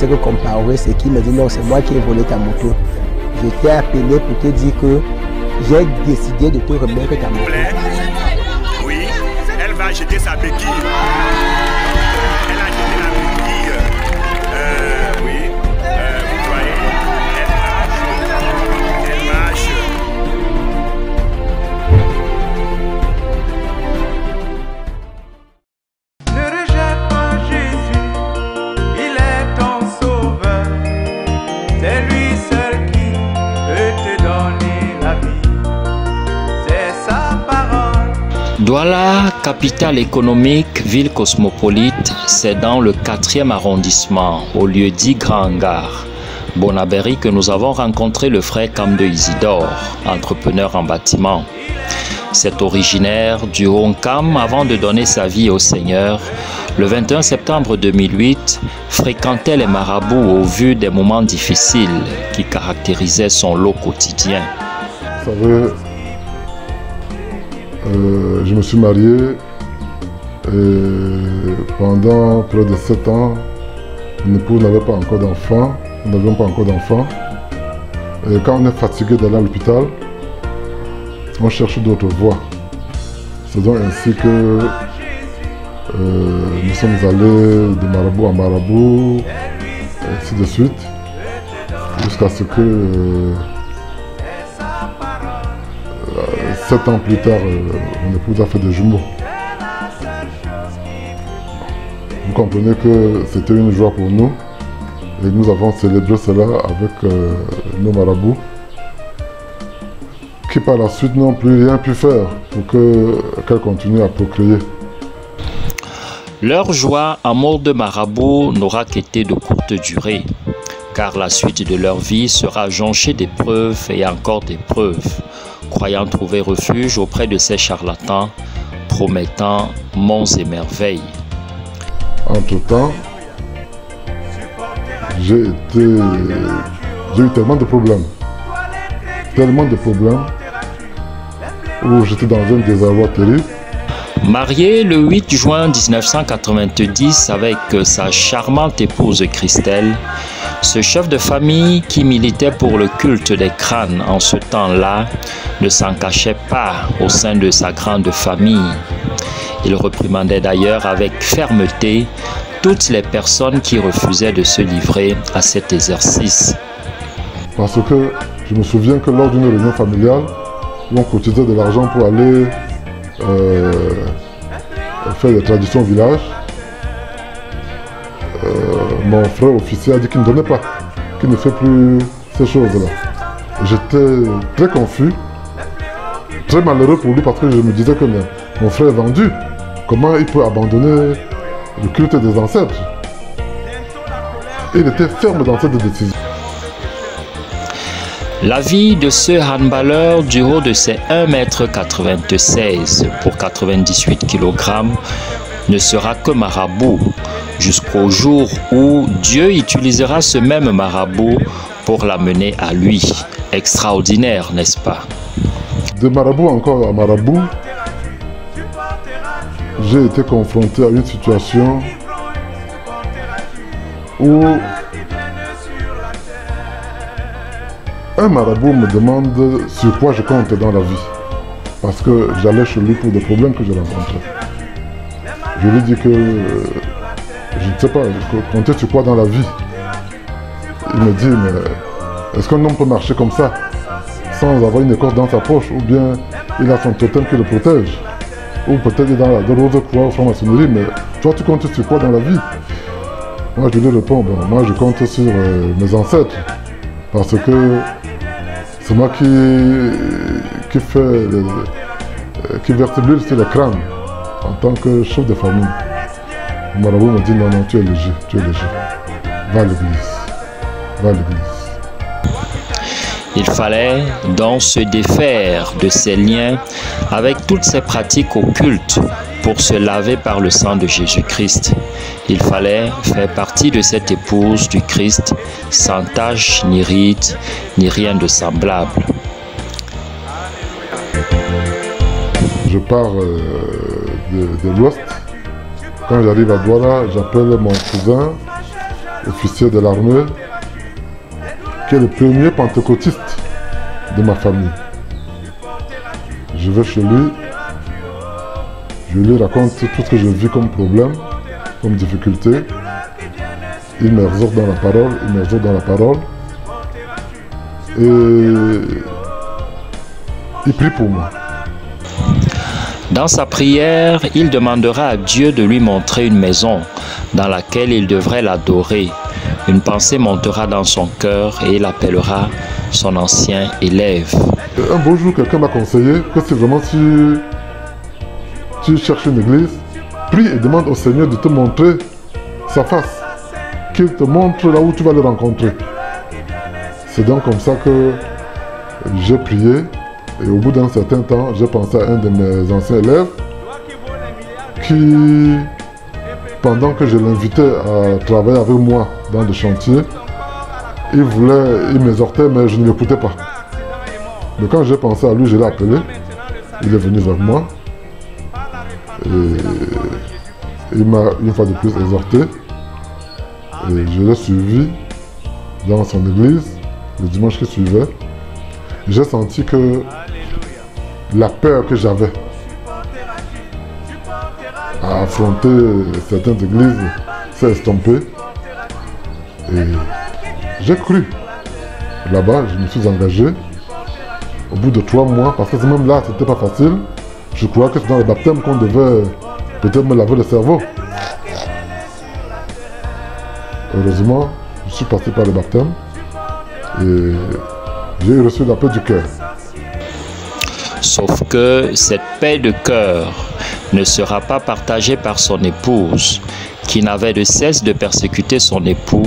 pensais que comparer, c'est qu'il me dit non, c'est moi qui ai volé ta moto. Je t'ai appelé pour te dire que j'ai décidé de te remettre ta moto. Oui, elle va jeter sa béquille. Elle a jeté la béquille. Oui, vous voyez, elle marche. Ne rejette pas Jésus, il est ton sauveur. C'est lui seul qui peut te donner la vie. C'est sa parole. Douala, capitale économique, ville cosmopolite, c'est dans le 4e arrondissement, au lieu-dit Grand Hangar, Bonabéry, que nous avons rencontré le frère Kamde Isidore, entrepreneur en bâtiment. C'est originaire du Honkam avant de donner sa vie au Seigneur. Le 21 septembre 2008, fréquentait les marabouts au vu des moments difficiles qui caractérisaient son lot quotidien. Vous savez, je me suis marié et pendant près de 7 ans, mon épouse n'avait pas encore d'enfant, nous n'avions pas encore d'enfant. Et quand on est fatigué d'aller à l'hôpital, on cherche d'autres voies. C'est donc ainsi que nous sommes allés de marabout en marabout, et ainsi de suite, jusqu'à ce que 7 ans plus tard, mon épouse a fait des jumeaux. Vous comprenez que c'était une joie pour nous et nous avons célébré cela avec nos marabouts qui par la suite n'ont plus rien pu faire pour qu'elle continue à procréer. Leur joie, amour de marabout, n'aura qu'été de courte durée, car la suite de leur vie sera jonchée d'épreuves et encore d'épreuves, croyant trouver refuge auprès de ces charlatans, promettant monts et merveilles. Entre-temps, j'ai eu tellement de problèmes, où j'étais dans un désarroi terrible. Marié le 8 juin 1990 avec sa charmante épouse Christelle, ce chef de famille qui militait pour le culte des crânes en ce temps-là ne s'en cachait pas au sein de sa grande famille. Il réprimandait d'ailleurs avec fermeté toutes les personnes qui refusaient de se livrer à cet exercice. Parce que je me souviens que lors d'une réunion familiale, où on cotisait de l'argent pour aller faire des traditions au village, mon frère officier a dit qu'il ne donnait pas, qu'il ne fait plus ces choses-là. J'étais très confus, très malheureux pour lui parce que je me disais que mon frère est vendu. Comment il peut abandonner le culte des ancêtres? Il était ferme dans cette décision. La vie de ce handballeur du haut de ses 1,96 m pour 98 kg ne sera que marabout jusqu'au jour où Dieu utilisera ce même marabout pour l'amener à lui. Extraordinaire, n'est-ce pas? De marabout encore à marabout, j'ai été confronté à une situation où un marabout me demande sur quoi je compte dans la vie. Parce que j'allais chez lui pour des problèmes que je rencontrais. Je lui dis que je ne sais pas, compter sur quoi dans la vie. Il me dit, mais est-ce qu'un homme peut marcher comme ça, sans avoir une écorce dans sa poche, ou bien il a son totem qui le protège, ou peut-être il est dans la Rose-Croix ou franc-maçonnerie, mais toi tu comptes sur quoi dans la vie? Moi je lui réponds, bon, moi je compte sur mes ancêtres, parce que c'est moi qui verse l'huile sur le crâne en tant que chef de famille. Le marabout me dit non, non, tu es léger, va à l'église, va à l'église. Il fallait donc se défaire de ces liens avec toutes ces pratiques occultes pour se laver par le sang de Jésus-Christ. Il fallait faire partie de cette épouse du Christ sans tache, ni ride, ni rien de semblable. Je pars de l'ouest. Quand j'arrive à Douala, j'appelle mon cousin officier de l'armée, qui est le premier pentecôtiste de ma famille. Je vais chez lui, je lui raconte tout ce que je vis comme problème, comme difficulté. Il m'exhorte dans la parole, et il prie pour moi. Dans sa prière, il demandera à Dieu de lui montrer une maison dans laquelle il devrait l'adorer. Une pensée montera dans son cœur et il appellera son ancien élève. Un beau jour, quelqu'un m'a conseillé que c'est vraiment si tu cherches une église, prie et demande au Seigneur de te montrer sa face, qu'il te montre là où tu vas le rencontrer. C'est donc comme ça que j'ai prié. Et au bout d'un certain temps, j'ai pensé à un de mes anciens élèves qui, pendant que je l'invitais à travailler avec moi dans le chantier, il m'exhortait, mais je ne l'écoutais pas. Mais quand j'ai pensé à lui, je l'ai appelé. Il est venu vers moi. Et il m'a une fois de plus exhorté. Et je l'ai suivi dans son église le dimanche qui suivait. J'ai senti que la peur que j'avais à affronter certaines églises s'est estompée. Et j'ai cru. Là-bas, je me suis engagé. Au bout de 3 mois, parce que même là, c'était pas facile. Je crois que c'est dans le baptême qu'on devait peut-être me laver le cerveau. Heureusement, je suis passé par le baptême et j'ai reçu la paix du cœur. Sauf que cette paix de cœur ne sera pas partagée par son épouse, qui n'avait de cesse de persécuter son époux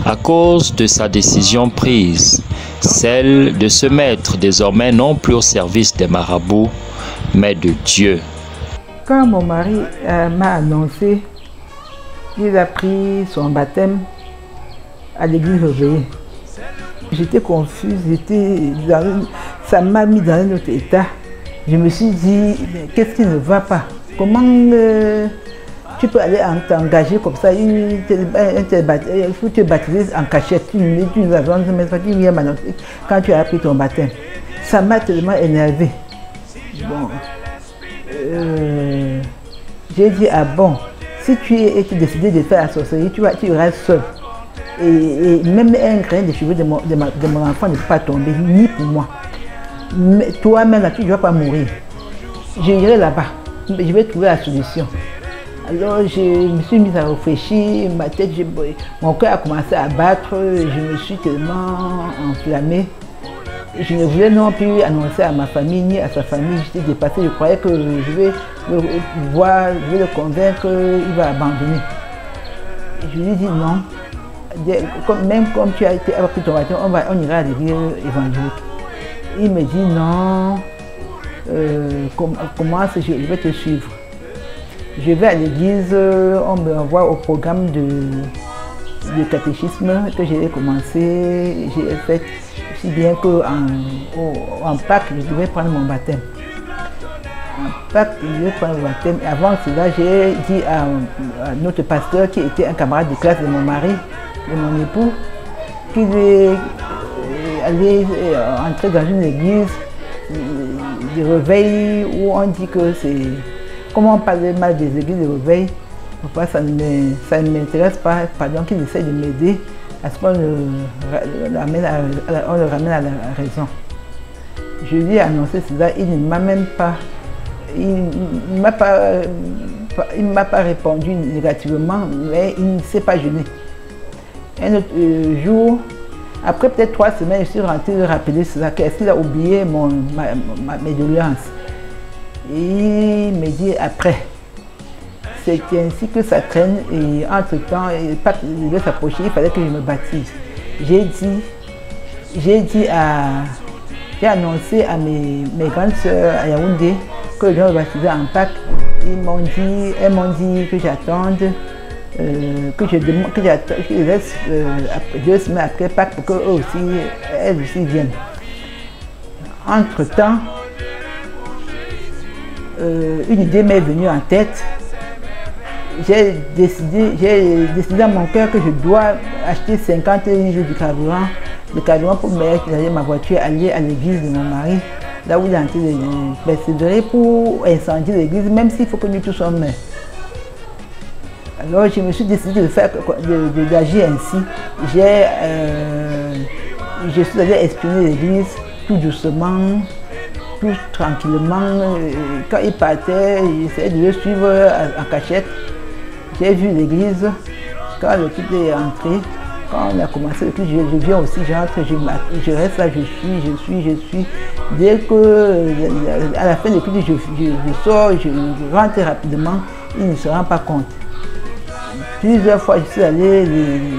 à cause de sa décision prise, celle de se mettre désormais non plus au service des marabouts, mais de Dieu. Quand mon mari m'a annoncé qu'il a pris son baptême à l'église réveillée, j'étais confuse, ça m'a mis dans un autre état. Je me suis dit, qu'est-ce qui ne va pas? Comment tu peux aller t'engager comme ça, il faut te baptiser en cachette, tu nous annonces, mais tu viens m'annoncer quand tu as pris ton baptême. Ça m'a tellement énervé. Bon, j'ai dit, ah bon, si tu es décidé de faire la sorcellerie, tu iras seul. Et même un grain de cheveux de mon enfant ne peut pas tomber, ni pour moi. Toi-même, tu ne vas pas mourir. J'irai là-bas, je vais trouver la solution. Alors je me suis mise à réfléchir, mon cœur a commencé à battre, je me suis tellement enflammée. Je ne voulais non plus annoncer à ma famille ni à sa famille, j'étais dépassée, je croyais que je vais le voir, je vais le convaincre qu'il va abandonner. Je lui ai dit non, même comme tu as pris ton baptême, on ira à l'église évangélique. Il me dit non, comment je vais te suivre. Je vais à l'église, on me envoie au programme de catéchisme que j'ai commencé, j'ai fait si bien qu'en Pâques, je devais prendre mon baptême. En Pâques, je devais prendre mon baptême. Avant cela, j'ai dit à notre pasteur, qui était un camarade de classe de mon mari, de mon époux, qu'il allait entrer dans une église de réveil où on dit que c'est... Comment on parle mal des églises de réveil, pourquoi ça ne m'intéresse pas, pardon, qu'il essaie de m'aider à ce qu'on le ramène à la raison. Je lui ai annoncé cela, il ne m'a même pas, il ne m'a pas répondu négativement, mais il ne s'est pas gêné. Un autre jour, après peut-être 3 semaines, je suis rentrée de rappeler cela, qu'est-ce qu'il a oublié mes doléances. Et il me dit après, c'est ainsi que ça traîne et entre-temps, il devait s'approcher, il fallait que je me baptise. J'ai annoncé à mes grandes sœurs à Yaoundé que je vais me baptiser en Pâques. Elles m'ont dit que j'attende, que je laisse 2 semaines après Pâques pour qu'elles aussi viennent. Entre-temps, une idée m'est venue en tête. j'ai décidé dans mon cœur que je dois acheter 50 livres de carburant pour mettre ma voiture, aller à l'église de mon mari, là où il est en train de persévérer pour incendier l'église, même s'il faut que nous tous sommes morts. Alors je me suis décidé d'agir ainsi. Je suis allé espionner l'église tout doucement, tout tranquillement. Quand il partait, j'essayais de le suivre en cachette. J'ai vu l'église. Quand le culte est entré, quand on a commencé le culte, je viens aussi, j'entre, je reste là, je suis. Dès que, à la fin du culte, je sors, je rentre rapidement, il ne se rend pas compte. Plusieurs fois, je suis allé,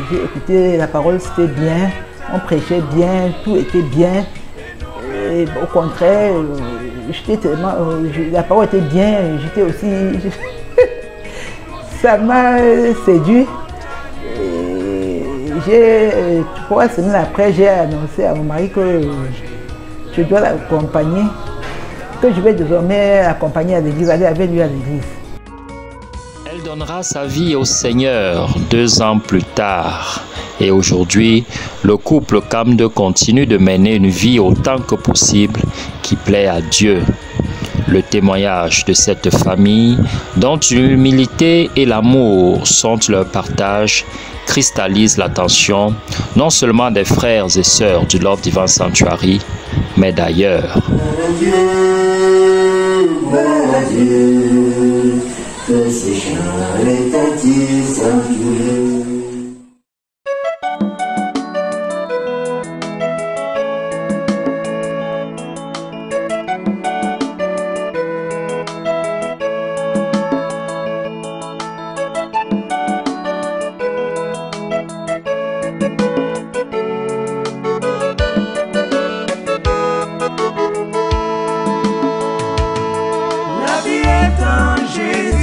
j'ai écouté la parole, c'était bien, on prêchait bien, tout était bien. Et au contraire, j'étais tellement, la parole était bien, j'étais aussi, ça m'a séduit. 3 semaines après, j'ai annoncé à mon mari que je dois l'accompagner, que je vais désormais l'accompagner à l'église, aller avec lui à l'église. Elle donnera sa vie au Seigneur 2 ans plus tard. Et aujourd'hui, le couple Cam2 continue de mener une vie autant que possible qui plaît à Dieu. Le témoignage de cette famille, dont l'humilité et l'amour sont leur partage, cristallise l'attention non seulement des frères et sœurs du Love Divine Sanctuary, mais d'ailleurs. Que ces chants retentissent en Dieu. La vie est en Jésus.